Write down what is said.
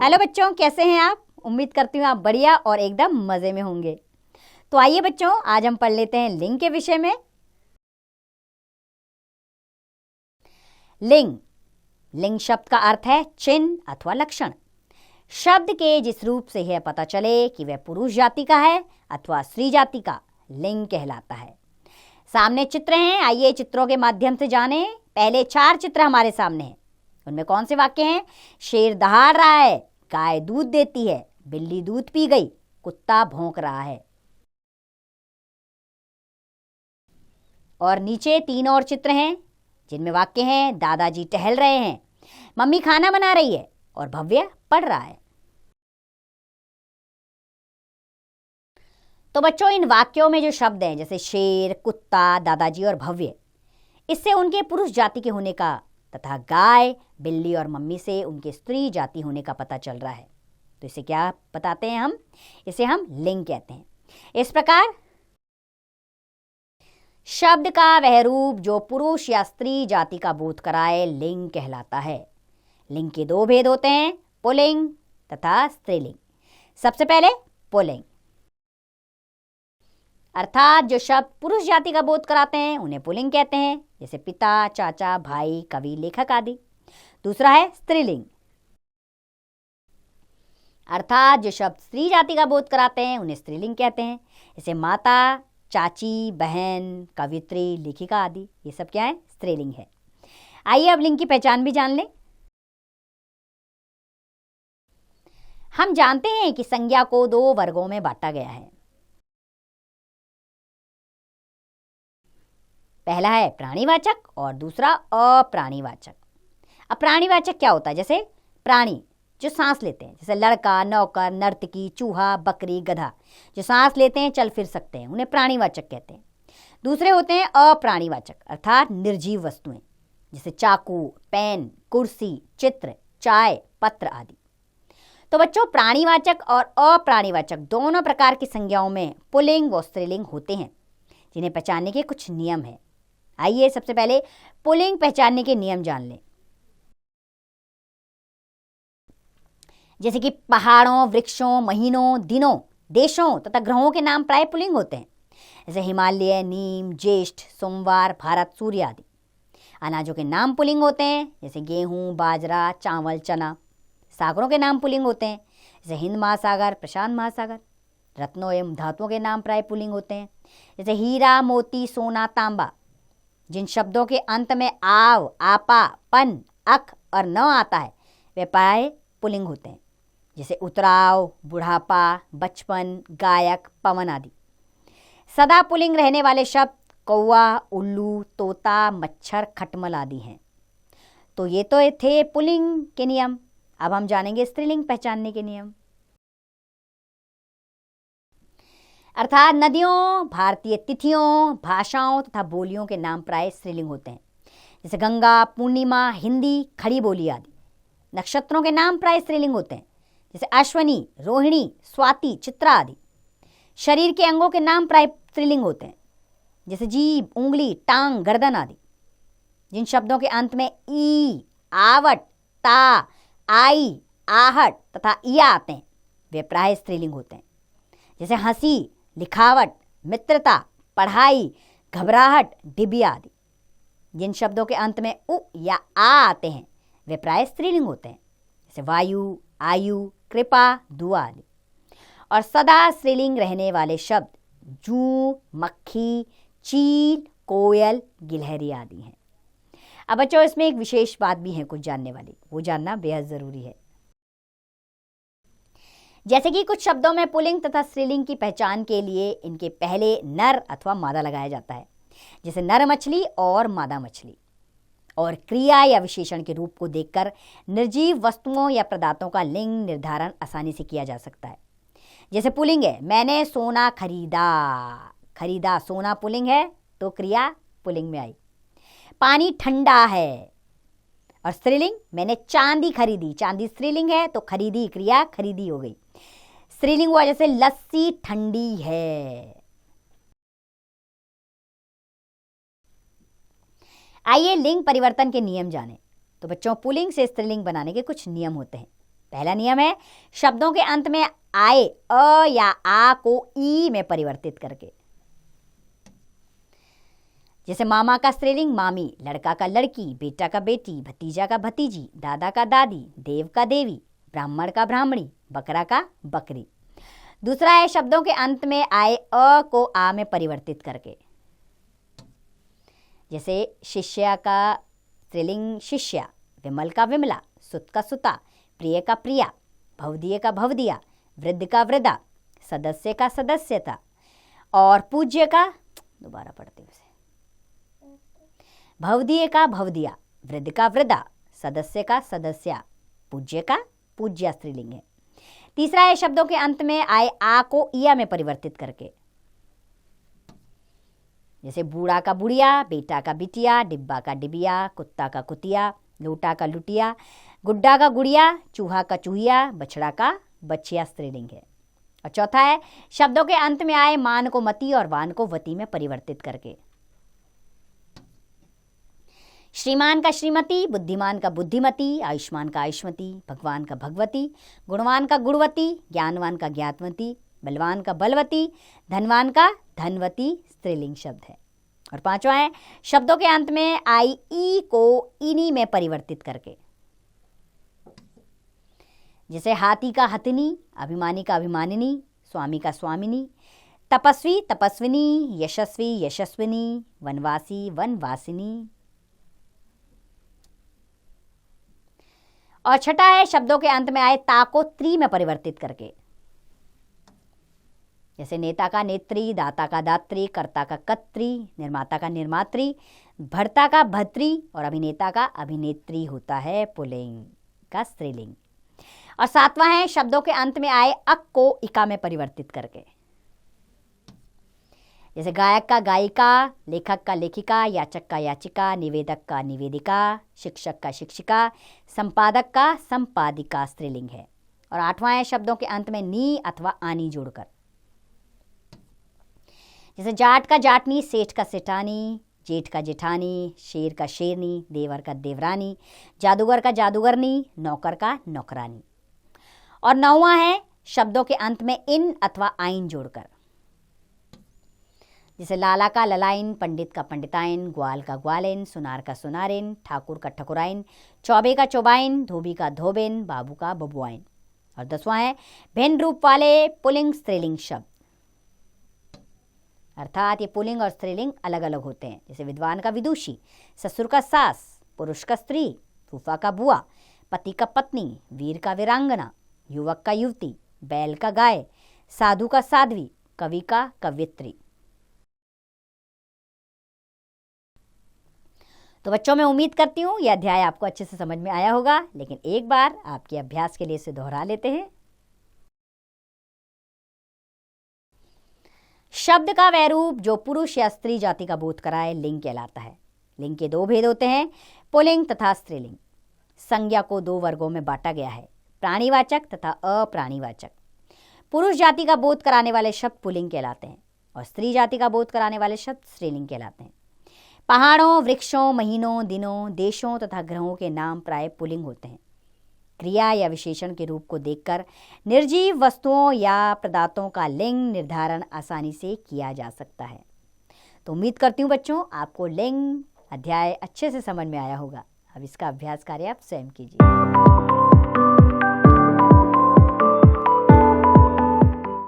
Hello बच्चों, कैसे हैं आप? उम्मीद करती हूँ आप बढ़िया और एकदम मज़े में होंगे। तो आइए बच्चों, आज हम पढ़ लेते हैं लिंग के विषय में। लिंग लिंग शब्द का अर्थ है चिन्ह अथवा लक्षण। शब्द के जिस रूप से यह पता चले कि वह पुरुष जाति का है अथवा स्त्री जाति का, लिंग कहलाता है। सामने चित्र हैं, आइए चित्रों के माध्यम से जानें। पहले 4 चित्र हमारे सामने हैं। उनमें कौन से वाक्य हैं? शेर दहाड़ रहा है, गाय दूध देती है, बिल्ली दूध पी गई, कुत्ता भौंक रहा है। और नीचे 3 और चित्र हैं जिनमें वाक्य हैं दादाजी टहल रहे हैं, मम्मी खाना बना रही है और भव्य पढ़ रहा है। तो बच्चों, इन वाक्यों में जो शब्द हैं जैसे शेर, कुत्ता, दादाजी और भव्य, इससे उनके पुरुष जाति के होने का तथा गाय, बिल्ली और मम्मी से उनके स्त्री जाति होने का पता चल रहा है। तो इसे क्या बताते हैं हम? इसे हम लिंग कहते हैं। इस प्रकार शब्द का वह रूप जो पुरुष या स्त्री जाति का बोध कराए, लिंग कहलाता है। लिंग के 2 भेद होते हैं, पुल्लिंग तथा स्त्रीलिंग। सबसे पहले पुल्लिंग, अर्थात जो शब्द पुरुष जाति का बोध कराते हैं उन्हें पुल्लिंग कहते हैं, जैसे पिता, चाचा, भाई, कवि, लेखक आदि। दूसरा है स्त्रीलिंग, अर्थात जो शब्द स्त्री जाति का बोध कराते हैं उन्हें स्त्रीलिंग कहते हैं, जैसे माता, चाची, बहन, कवित्री, लेखिका आदि। ये सब क्या है? स्त्रीलिंग है। आइए अब लिंग की पहचान भी जान लें। हम जानते हैं कि संज्ञा को 2 वर्गों में बांटा गया है। पहला है प्राणीवाचक और दूसरा अप्राणीवाचक। अब प्राणीवाचक क्या होता है? जैसे प्राणी जो सांस लेते हैं, जैसे लड़का, नौकर, नर्तकी, चूहा, बकरी, गधा, जो सांस लेते हैं, चल फिर सकते हैं, उन्हें प्राणीवाचक कहते हैं। दूसरे होते हैं अप्राणीवाचक, अर्थात निर्जीव वस्तुएं, जैसे चाकू, पेन, कुर्सी, चित्र, चाय, पत्र आदि। तो बच्चों, प्राणीवाचक और अप्राणीवाचक दोनों प्रकार की संज्ञाओं में पुल्लिंग व स्त्रीलिंग होते हैं, जिन्हें पहचानने के कुछ नियम हैं। आइए सबसे पहले पुल्लिंग पहचानने के नियम जान लें। जैसे कि पहाड़ों, वृक्षों, महीनों, दिनों, देशों तथा ग्रहों के नाम प्राय पुल्लिंग होते हैं, जैसे हिमालय, नीम, ज्येष्ठ, सोमवार, भारत, सूर्य आदि। अनाजों के नाम पुल्लिंग होते हैं, जैसे गेहूं, बाजरा, चावल, चना। सागरों के नाम पुल्लिंग होते हैं, जैसे हिंद महासागर, प्रशांत महासागर। रत्नों एवं धातुओं के नाम प्राय पुल्लिंग होते हैं, जैसे हीरा, मोती, सोना, तांबा। जिन शब्दों के अंत में आव, आपा, पन, अक और न आता है वे प्राय पुल्लिंग होते हैं, जैसे उतराव, बुढ़ापा, बचपन, गायक, पवन आदि। सदा पुल्लिंग रहने वाले शब्द कौवा, उल्लू, तोता, मच्छर, खटमल आदि हैं। तो ये तो थे पुल्लिंग के नियम। अब हम जानेंगे स्त्रीलिंग पहचानने के नियम। अर्थात नदियों, भारतीय तिथियों, भाषाओं तथा बोलियों के नाम प्राय स्त्रीलिंग होते हैं, जैसे गंगा, पूर्णिमा, हिंदी, खड़ी बोली आदि। नक्षत्रों के नाम प्राय स्त्रीलिंग होते हैं, जैसे अश्वनी, रोहिणी, स्वाति, चित्रा आदि। शरीर के अंगों के नाम प्राय स्त्रीलिंग होते हैं, जैसे जीभ, उंगली, टांग, गर्दन आदि। जिन शब्दों के अंत में ई, आवट, ता, आई, आहट तथा इया आते हैं वे प्राय स्त्रीलिंग होते हैं, जैसे हंसी, लिखावट, मित्रता, पढ़ाई, घबराहट, डिबिया आदि। जिन शब्दों के अंत में उ या आ आते हैं वे प्राय स्त्रीलिंग होते हैं, जैसे वायु, आयु, कृपा, दुआ आदि। और सदा स्त्रीलिंग रहने वाले शब्द जू, मक्खी, चील, कोयल, गिलहरी आदि हैं। अब बच्चों, इसमें एक विशेष बात भी है कुछ जानने वाली, वो जानना बेहद जरूरी है। जैसे कि कुछ शब्दों में पुल्लिंग तथा स्त्रीलिंग की पहचान के लिए इनके पहले नर अथवा मादा लगाया जाता है, जैसे नर मछली और मादा मछली। और क्रिया या विशेषण के रूप को देखकर निर्जीव वस्तुओं या पदार्थों का लिंग निर्धारण आसानी से किया जा सकता है। जैसे पुल्लिंग है, मैंने सोना खरीदा, खरीदा सोना पुल्लिंग है तो क्रिया पुल्लिंग में आई। पानी ठंडा है, और स्त्रीलिंग मैंने चांदी खरीदी, चांदी स्त्रीलिंग है तो खरीदी क्रिया खरीदी हो गई। स्त्रीलिंग हुआ जैसे लस्सी ठंडी है। आइए लिंग परिवर्तन के नियम जानें। तो बच्चों, पुल्लिंग से स्त्रीलिंग बनाने के कुछ नियम होते हैं। पहला नियम है शब्दों के अंत में आए अ या आ को ई में परिवर्तित करके। जैसे मामा का स्त्रीलिंग मामी, लड़का का लड़की, बेटा का बेटी, भतीजा का भतीजी, दादा का दादी, देव का देवी, ब्राह्मण का ब्राह्मणी, बकरा का बकरी। दूसरा है शब्दों के अंत में आए अ को आ में परिवर्तित करके। जैसे शिष्या का स्त्रीलिंग शिष्या, विमल का विमला, सुत का सुता, प्रिय का प्रिया, भवदीय का भवदिया, वृद्ध का वृद्धा, सदस्य का सदस्यता और पूज्य का, दोबारा पढ़ते हुए, भवदीय का भवदिया, वृद्ध का वृद्धा, सदस्य का सदस्या, पूज्य का पूज्या स्त्रीलिंग है। तीसरा है शब्दों के अंत में आए आ को इया में परिवर्तित करके। जैसे बूढ़ा का बुढ़िया, बेटा का बिटिया, डिब्बा का डिबिया, कुत्ता का कुतिया, लोटा का लुटिया, गुड्डा का गुड़िया, चूहा का चूहिया, बछड़ा का बछिया स्त्रीलिंग है। और चौथा है शब्दों के अंत में आए मान को मती और वान को वती में परिवर्तित करके। श्रीमान का श्रीमती, बुद्धिमान का बुद्धिमती, आयुष्मान का आयुष्मती, भगवान का भगवती, गुणवान का गुणवती, ज्ञानवान का ज्ञातवती, बलवान का बलवती, धनवान का धनवती स्त्रीलिंग शब्द है। और पांचवा है शब्दों के अंत में आई ई को इनी में परिवर्तित करके। जैसे हाथी का हथिनी, अभिमानी का अभिमानिनी, स्वामी का स्वामिनी, तपस्वी तपस्विनी, यशस्वी यशस्विनी, वनवासी वनवासिनी। और छठा है शब्दों के अंत में आए ता को त्री में परिवर्तित करके। जैसे नेता का नेत्री, दाता का दात्री, कर्ता का कत्री, निर्माता का निर्मात्री, भर्ता का भत्री और अभिनेता का अभिनेत्री होता है पुल्लिंग का स्त्रीलिंग। और सातवां है शब्दों के अंत में आए अक को इका में परिवर्तित करके। जैसे गायक का गायिका, लेखक का लेखिका, याचक का याचिका, निवेदक का निवेदिका, शिक्षक का शिक्षिका, संपादक का संपादिका स्त्रीलिंग है। और आठवां है शब्दों के अंत में नी अथवा आनी जोड़कर। जैसे जाट का जाटनी, सेठ का सेठानी, जेठ का जेठानी, शेर का शेरनी, देवर का देवरानी, जादूगर का जादूगरनी, नौकर का नौकरानी। और नौवां है शब्दों के अंत में इन अथवा आइन जोड़कर। जैसे लाला का ललाइन, पंडित का पंडिताइन, ग्वाल का ग्वालिन, सुनार का सुनारिन, ठाकुर का ठकुराइन, चौबे का चौबाइन, धोबी का धोबिन, बाबू का बबुआइन। और 10वां है भिन्न रूप वाले पुल्लिंग स्त्रीलिंग शब्द, अर्थात ये पुल्लिंग और स्त्रीलिंग अलग अलग होते हैं। जैसे विद्वान का विदुषी, ससुर का सास, पुरुष का स्त्री, फूफा का बुआ, पति का पत्नी, वीर का वीरांगना, युवक का युवती, बैल का गाय, साधु का साध्वी, कवि का कवियत्री। तो बच्चों, मैं उम्मीद करती हूँ यह अध्याय आपको अच्छे से समझ में आया होगा, लेकिन एक बार आपके अभ्यास के लिए इसे दोहरा लेते हैं। शब्द का वह रूप जो पुरुष या स्त्री जाति का बोध कराए लिंग कहलाता है। लिंग के दो भेद होते हैं, पुल्लिंग तथा स्त्रीलिंग। संज्ञा को दो वर्गों में बांटा गया है, प्राणीवाचक तथा अप्राणीवाचक। पुरुष जाति का बोध कराने वाले शब्द पुल्लिंग कहलाते हैं और स्त्री जाति का बोध कराने वाले शब्द स्त्रीलिंग कहलाते हैं। पहाड़ों, वृक्षों, महीनों, दिनों, देशों तथा ग्रहों के नाम प्राय पुल्लिंग होते हैं। क्रिया या विशेषण के रूप को देखकर निर्जीव वस्तुओं या पदार्थों का लिंग निर्धारण आसानी से किया जा सकता है। तो उम्मीद करती हूँ बच्चों आपको लिंग अध्याय अच्छे से समझ में आया होगा। अब इसका अभ्यास कार्य आप स्वयं कीजिए।